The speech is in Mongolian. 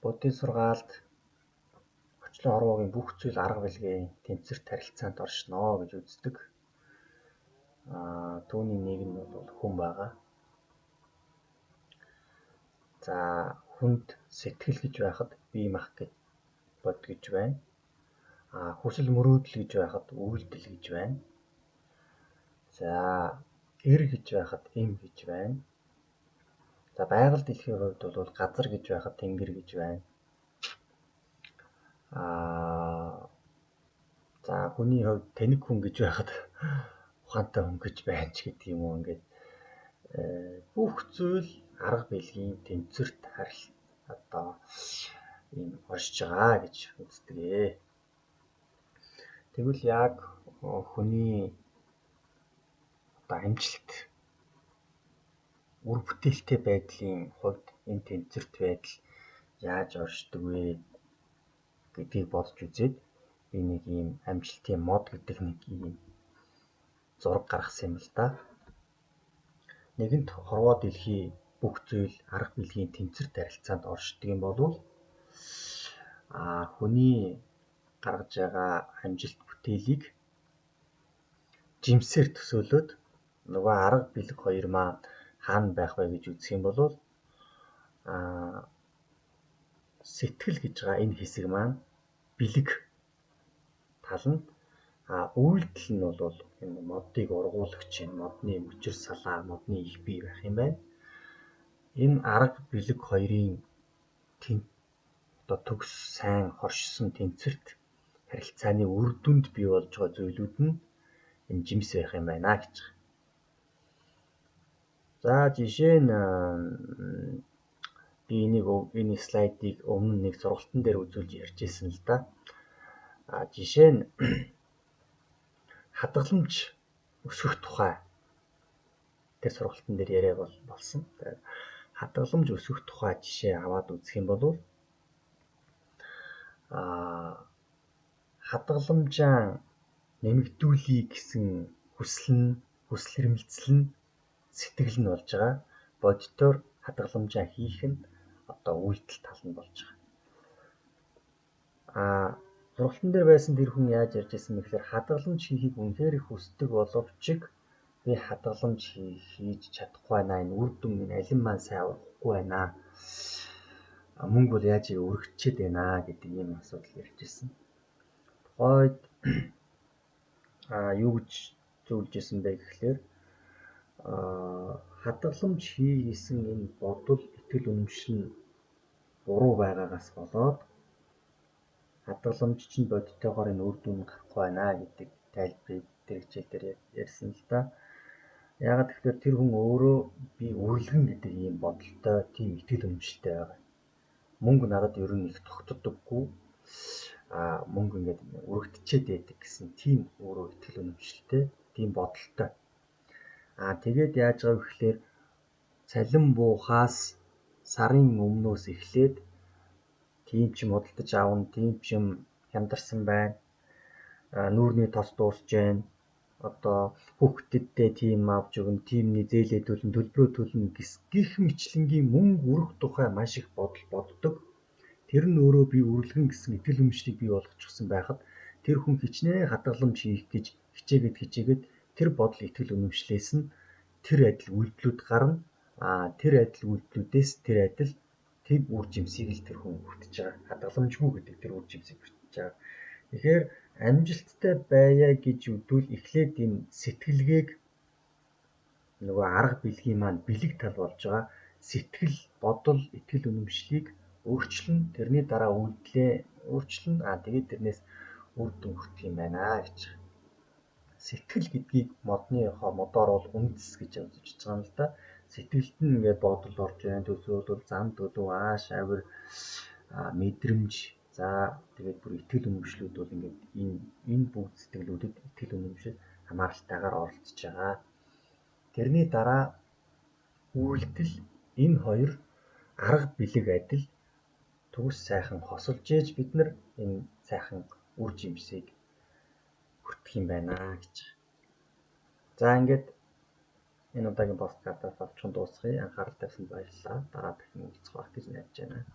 Буддийн сургаалд орчлон хорвоогийн бүх зүйл арга билгийн тэнцвэрт харилцаанд оршино гэж үздэг. Түүний нэг нь бол хүн байгаа. За хүнд сэтгэл гэж байхад бие мах гэж бод гэж байна. Хүсэл мөрөөдөл гэж байхад үйлдэл гэж байна. За эр гэж байхад эм гэж байна. За байгаль дэлхийн хувьд бол газар гэж байхад тэнгэр гэж байна. За хүний хувьд тэнэг хүн гэж байхад ухаантай хүн гэж байна ч гэдэг юм уу. Ингээд бүх зүйл арга билгийн тэнцвэрт ийм оршиж байгаа гэж үздэг. Тэгвэл яг хүний амжилт үр бүтээлтэй байдлын хувьд энэ тэнцвэрт байдал яаж оршдог вэ гэдгийг бодож үзээд би нэг ийм амжилтын мод гэдэг нэг ийм зураг гаргасан юм л да. Нэгэнт хорвоо дэлхий бүх зүйл арга билгийн тэнцвэрт харилцаанд оршдог юм бол хүний гаргаж байгаа амжилт бүтээлийг жимсээр төсөөлөөд нөгөө арга билэг хоёр маань хаана байх вэ гэж үзэх юм бол сэтгэл гэж байгаа энэ хэсэг маань бэлэг тал нь үйлдэл нь бол энэ модыг ургуулагч, модны мөчир салаа, модны их бий байх юм байна. Энэ арга бэлэг хоёрын төгс сайн хоршсон тэнцвэрт харилцааны үр дүнд бий болж байгаа зүйлүүд нь энэ жимс байх юм байна гэж. За жишээ нь би энэ слайдыг өмнө нэг сургалтын дээр үзүүлж ярьж ирсэн л да. Жишээ нь хадгаламж өсгөх тухай тэр сургалтын дээр яриа болсон. Хадгаламж өсгөх тухай жишээ аваад үзэх юм бол хадгаламжаа нэмэгдүүлэх гэсэн хүсэл эрмэлзэл нь сэтгэл нь болж байгаа. Бодитоор хадгаламжаа хийх нь үйлдэл тал нь болж байгаа. Сургалтын дээр байсан тэр хүн яаж ярьж ирсэн бэ гэхээр хадгаламж хийхийг үнэхээр их хүсдэг боловч би хадгаламж хийж чадахгүй байна. Энэ үр дүн минь алин маань сайн урахгүй байна. Мөнгө бол яаж өргөччээд байна гэдэг ийм асуудал ярьж ирсэн. Тухайд юу гэж зөвлөж ирсэн бэ гэхээр хадгаламж хийсэн энэ бодол итгэл үнэмшил нь буруу байгаагаас болоод хадгаламж чинь бодитойгоор энэ үр дүн гарахгүй байна гэдэг тайлбарыг тэр хичээл дээр ярьсан л да. Яагаад гэвэл тэр хүн өөрөө би үрлэгэн гэдэг ийм бодолтой, тийм итгэл үнэмшилтэй байгаа. Мөнгө надад ер нь их тогтдоггүй. Мөнгө ингээд өргөдчихэд байдаг гэсэн тийм өөрөө итгэл үнэмшилтэй, тийм бодолтой. Тэгээд яаж байгаа вэ гэхээр цалин буухаас сарын өмнөөс эхлээд тийм ч юм худалдаж аавна, тийм ч юм хямдарсан байна. Нүүрний тос дуусж байна. Хүүхдэдтэй тийм авч өгнө, тиймний зээлээ төлнө, төлбөрөө төлнө гэх мэтлэнгийн мөнгө өрөх тухай маш их бодол боддог. Тэр нь өөрөө би үрлэгэн гэсэн итгэл үнэмшлийг бий болгочихсон байхад тэр хүн хичнээн хадгаламж хийх гэж хичээгээд тэр бодол итгэл үнэмшлээс нь тэр адил үйлдэлүүд гарна. Тэр адил үйлдэлүүдээс тэр үр жимсийг л тэр хүн хүртэж байгаа. Хадгаламжгүй гэдэг тэр үр жимсийг хүртэж байгаа. Тэгэхээр амжилттай байя гэж үдвэл эхлээд энэ сэтгэлгээг нөгөө арга билгийн маань бэлэг тал болж байгаа. Сэтгэл, бодол, итгэл үнэмшлийг өөрчлөн тэрний дараа үйлдэлээ өөрчлөн тэгээд тэрнээс үр дүн хүртэх юм байна гэж. Сэтгэл гэдгийг модоор бол үндэс гэж үзэж байгаа юм л да. Сэтгэлд нь ингээд бодол орж байна, төсөөлөл, зам төлөв, ааш, авир, мэдрэмж, за тэгээд бүр итгэл үнэмшлүүд бол ингээд энэ бүгд сэтгэлүүдэд итгэл үнэмшил хамааралтайгаар оролцож байгаа. Тэрний дараа үйлдэл энэ хоёр арга бэлэг адил төгс сайхан хосолж ээж бид нар энэ сайхан үр жимсийг хүртэх юм байна гэж. За ингээд энэ удаагийн подкастаас олчхон дуусгая. Анхаарал тавьсанд баярлалаа. Дараа дахин уулзах гэж найдаж байна.